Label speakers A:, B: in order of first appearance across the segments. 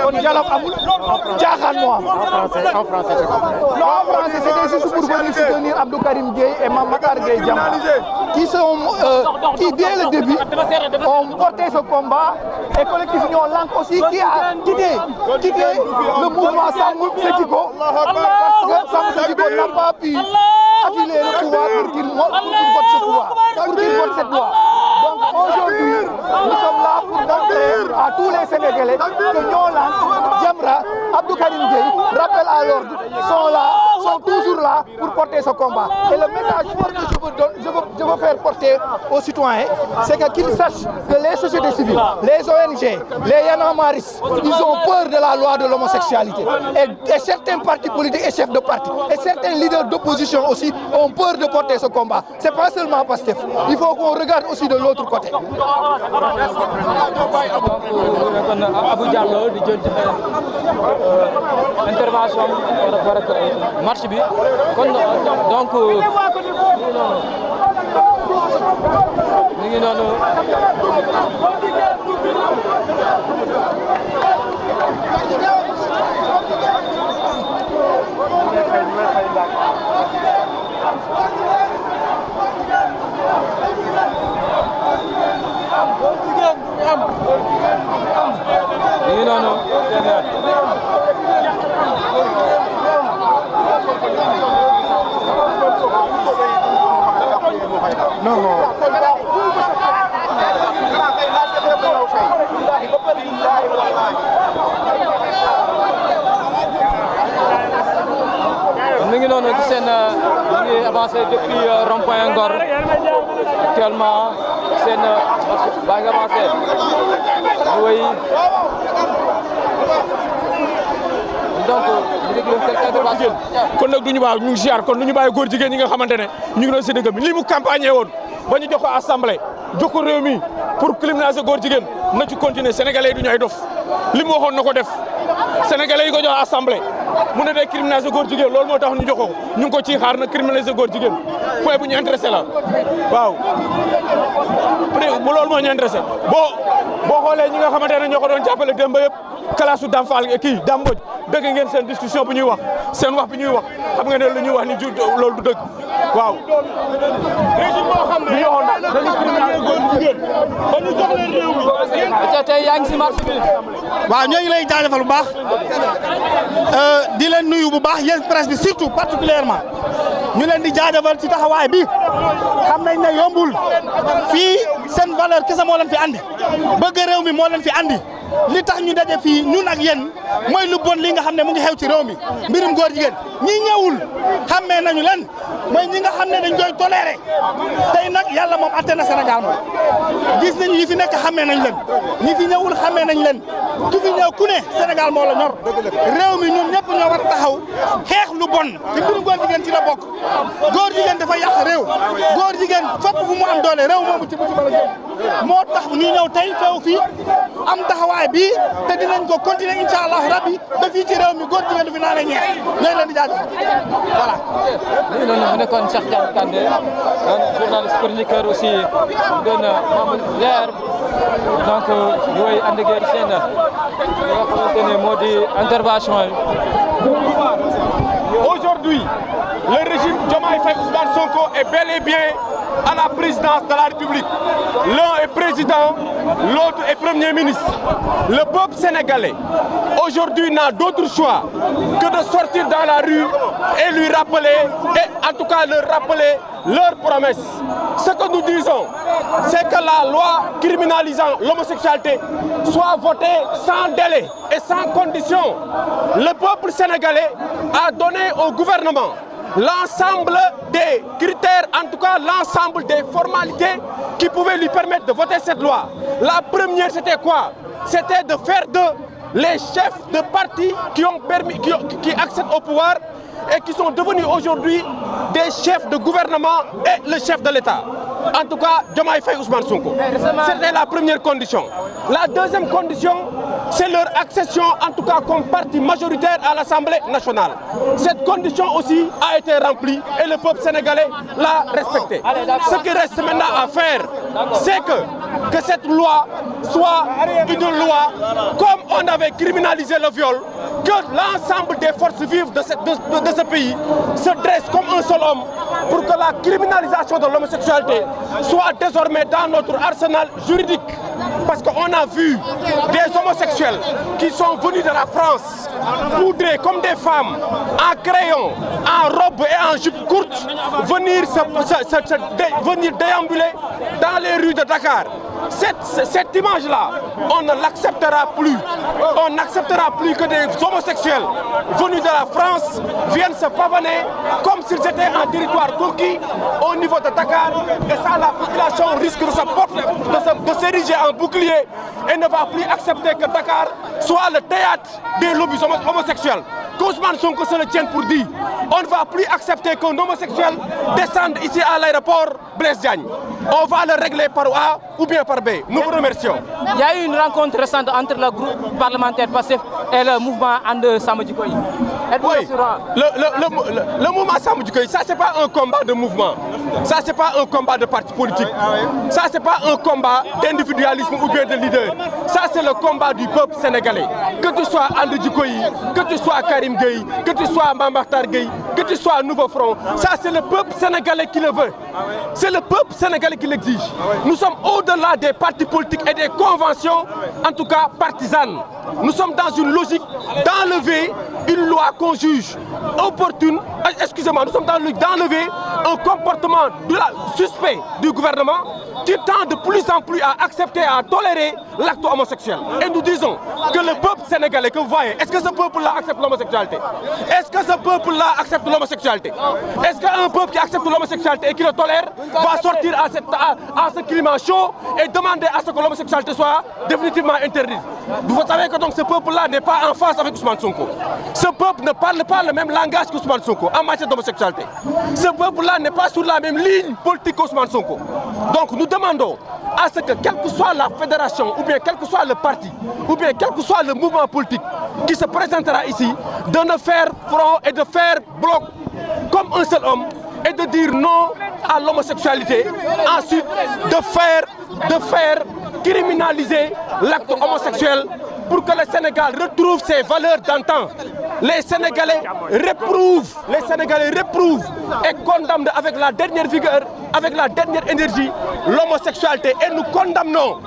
A: kon dialogue amul caaxaan moo am.
B: En français c'est quoi?
A: Non, en français c'était juste pour venir soutenir Abdou Karim Gueye et Matar Gueye Jamra qui dès le début ont porté ce combat et collectif Ñoo Lank aussi qui a quitté le mouvement Sàmm Sa Jikko parce que Sàmm Sa Jikko n'a pas pu acculer le pouvoir pour qu'il vote ce pouvoir, pour qu'il vote cette loi. Donc aujourd'hui, nous sommes là pour montrer à tous les Sénégalais que Ñoo Lank, Jamra, Abdou Karim Gueye, rappel à l'ordre, sont toujours là pour porter ce combat. Et le message fort que je veux faire porter aux citoyens, c'est qu'ils sachent que les sociétés civiles, les ONG, les Y'en a marristes, ils ont peur de la loi de l'homosexualité. Et certains partis politiques et chefs de parti, et certains leaders d'opposition aussi ont peur de porter ce combat. C'est pas seulement Pastef. Il faut qu'on regarde aussi de l'autre côté.
B: Abou Diallo di jël intervention par rapport ak marche bi kon donc ñu ngi noonu mi ngi noonu ci seen ñu ngi avancé depuis rond-point Ngor actuellement seen baa ngi avancé oui donc
C: kon nag du ñu baax ñu ngi ziar kon du ñu bàyyi góor jigéen ñi nga xamante ne ñu ngi doon si dëkk bi li mu campagne woon ba ñu jox ko assemblée jox ko réew mi pour criminaliser góor jigéen na ci continuer sénégalais yi du ñu ay dof li mu waxoon na ko def sénégalais yi ko jox assemblée mu ne day criminaliser góor jigéen loolu moo tax ñu jox ko ñu ngi ko ciy xaar na criminaliser góor jigéen point bu ñu intéressé la waaw bu loolu moo ñu intéressé boo xoolee ñi nga xamante ne ñoo ko doon jàppale démb yëpp kalaasu Dame Fall kii Dame Mbodj dëgg ngeen seen discussion bu ñuy wax seen wax bi ñuy wax xam nga ne lu ñuy wax ni jur loolu du dëgg waaw. régime boo xam ne yow dañuy criminaliser góor jigéen ba ñu jox leen réew mi.
B: tey yaa ngi si marche bi.
D: waaw ñoo ngi lay jaajëfal bu baax di leen nuyu bu baax yéen presse bi surtout particulièrement ñu leen di jaajëfal ci taxawaay bi xam nañ ne yombul fii seen valeur kese moo leen fi andi bëgg réew mi moo leen fi andi li tax ñu daje fii ñun ak yéen mooy lu bon li nga xam ne mu ngi xew ci réew mi mbirum góor jigéen ñi ñëwul xàmmee nañu leen mooy ñi nga xam ne dañ koy toléré tey nag yàlla moom atte na Sénégal moom gis nañu ñi fi nekk xàmmee nañ leen ñi fi ñëwul xàmmee nañ leen ki fi ñëw ku ne Sénégal moo la ñor réew mi ñun ñëpp ñoo war a taxaw xeex lu bon ci mbirum góor jigéen ci la bokk góor jigéen dafa yàq réew góor jigéen fépp fu mu am doole réew moomu ci musiba la jëm moo tax ñu ñëw tey teew fii am taxawaay bi te dinañ ko continuer incha allah rabbi ba fii ci réew mi góor jigéen du fi naa ne ñeex ñooy leen di jaajëfal voilà.
B: ñu noonu mu nekkoon Cheikh Diagne Kandé journaliste chroniqueur aussi doon membre DER donc yooyu ànd ak yéen seen nga xamante ne moo di intervention yi.
C: Aujourd'hui, le régime Diomaye Faye Ousmane Sonko est bel et bien à la présidence de la République. L'un est président, l'autre est premier ministre. Le peuple sénégalais, aujourd'hui, n'a d'autre choix que de sortir dans la rue et lui rappeler, et en tout cas leur rappeler leurs promesses. Ce que nous disons, c'est que la loi criminalisant l'homosexualité soit votée sans délai et sans condition. Le peuple sénégalais a donné au gouvernement l'ensemble des critères, en tout cas l'ensemble des formalités qui pouvaient lui permettre de voter cette loi. La première, c'était quoi? C'était de faire les chefs de partis qui accèdent au pouvoir et qui sont devenus aujourd'hui des chefs de gouvernement et le chef de l'État. En tout cas, Diomaye Faye Ousmane Sonko. C'était la première condition. La deuxième condition, c'est leur accession, en tout cas comme parti majoritaire à l'Assemblée nationale. Cette condition aussi a été remplie et le peuple sénégalais l'a respectée. Ce qui reste maintenant à faire, c'est que que cette loi soit une loi comme on avait criminalisé le viol, que l'ensemble des forces vives de ce pays se dressent comme un seul homme pour que la criminalisation de l'homosexualité soit désormais dans notre arsenal juridique. Parce qu'on a vu des homosexuels qui sont venus de la France, poudrés comme des femmes, en crayon, en robe et en jupe courte, venir déambuler dans les rues de Dakar. Cette image-là, on ne l'acceptera plus. On n'acceptera plus que des homosexuels venus de la France viennent se pavaner comme s'ils étaient en territoire conquis au niveau de Dakar. Et ça, la population risque de s'ériger en bouclier et ne va plus accepter que Dakar soit le théâtre des lobbies homosexuels. Ousmane Sonko se le tienne pour dire. On ne va plus accepter qu'un homosexuel descende ici à l'aéroport Blaise Diagne. On va le régler par A ou bien par B. Nous vous remercions.
B: Il y a eu une rencontre récente entre le groupe parlementaire PASTEF et le mouvement And Samm Jikko Yi.
C: Oui, le mouvement Samm Jikko Yi, ça c'est pas un combat de mouvement. Ça c'est pas un combat de parti politique. Ça c'est pas un combat d'individualisme ou bien de leader. Ça c'est le combat du peuple sénégalais. Que tu sois And Jikko Yi, que tu sois Karim Gueye, que tu sois Mame Mactar Gueye, que tu sois Nouveau Front, ça c'est le peuple sénégalais qui le veut. C'est le peuple sénégalais qui l'exige. Nous sommes au-delà des partis politiques et des conventions, en tout cas partisanes. Nous sommes dans une logique d'enlever une loi qu'on juge opportune. Excusez-moi, nous sommes dans d'enlever un comportement suspect du gouvernement qui tend de plus en plus à accepter, à tolérer l'acte homosexuel. Et nous disons que le peuple sénégalais que vous voyez, est-ce que ce peuple-là accepte l'homosexualité? Est-ce que ce peuple-là accepte l'homosexualité? Est-ce qu'un peuple qui accepte l'homosexualité et qui le tolère va sortir à ce climat chaud et demander à ce que l'homosexualité soit définitivement interdite? Vous savez que donc ce peuple-là n'est pas en face avec Ousmane Sonko. Ce peuple ne parle pas le même langage qu'Ousmane Sonko en matière d'homosexualité. Ce peuple-là n'est pas sur la même ligne politique qu'Ousmane Sonko. Donc nous demandons à ce que quelle que soit la fédération, ou bien quel que soit le parti, ou bien quel que soit le mouvement politique qui se présentera ici, de ne faire front et de faire bloc comme un seul homme et de dire non à l'homosexualité. Ensuite, de faire criminaliser l'acte homosexuel pour que le Sénégal retrouve ses valeurs d'antan. Les Sénégalais réprouvent et condamnent avec la dernière vigueur, avec la dernière énergie, l'homosexualité. Et nous condamnons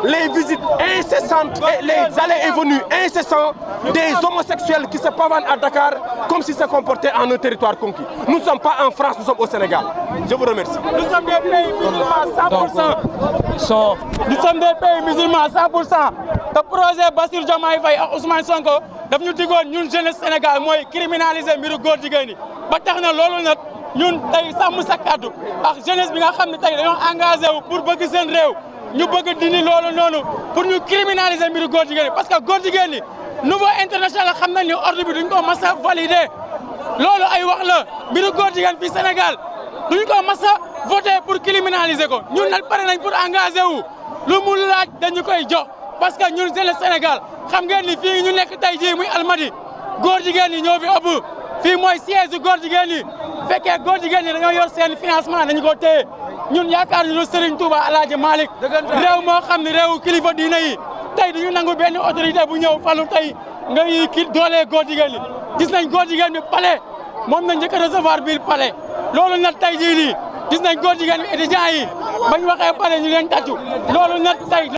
C: les visites incessantes et les allées et venues incessantes des homosexuels qui se pavanent à Dakar comme s'ils se comportaient en un territoire conquis. Nous ne sommes pas en France, nous sommes au Sénégal. Je vous remercie.
D: Nous sommes des pays musulmans 100%. Nous sommes des pays musulmans 100%. Le projet Bassirou Diomaye Faye ak Ousmane Sonko daf ñu digoon ñun jeunesse Sénégal mooy criminaliser mbiru góor jigéen yi ba tax na loolu nag ñun tey sàmm sa kàddu ak jeunesse bi nga xam ne tey dañoo engagé wu pour bëgg seen réew ñu bëgg dindi loolu noonu pour ñu criminaliser mbiru góor jigéen yi parce que góor jigéen yi niveau international xam nañ ni ordre bi duñ ko mas a validé loolu ay wax la mbiru góor jigéen fii Sénégal duñ ko mas a voté pour criminaliser ko ñun nag pare nañ pour engagé wu lu mu laaj dañu koy jox parce que ñun c'est le Sénégal xam ngeen ni fii ñu nekk tey jii muy Almadi góor jigéen ñi ñoo fi ëpp fii mooy siège góor jigéen ñi fekkee góor jigéen ñi dañoo yor seen financement dañu ko téye ñun yaakaar ñu lu Serigne Touba Alaaji Malick réew moo xam ne réewu kilifa diina yi tey duñu nangu benn autorité bu ñëw falu tey ngay kii doolee góor jigéen ñi gis nañ góor jigéen bi palais moom na njëkk a recevoir biir palais loolu nag tey jii nii gis nañ góor jigéen bi étudiants yi bañ waxee palais ñu leen tàccu loolu nag tey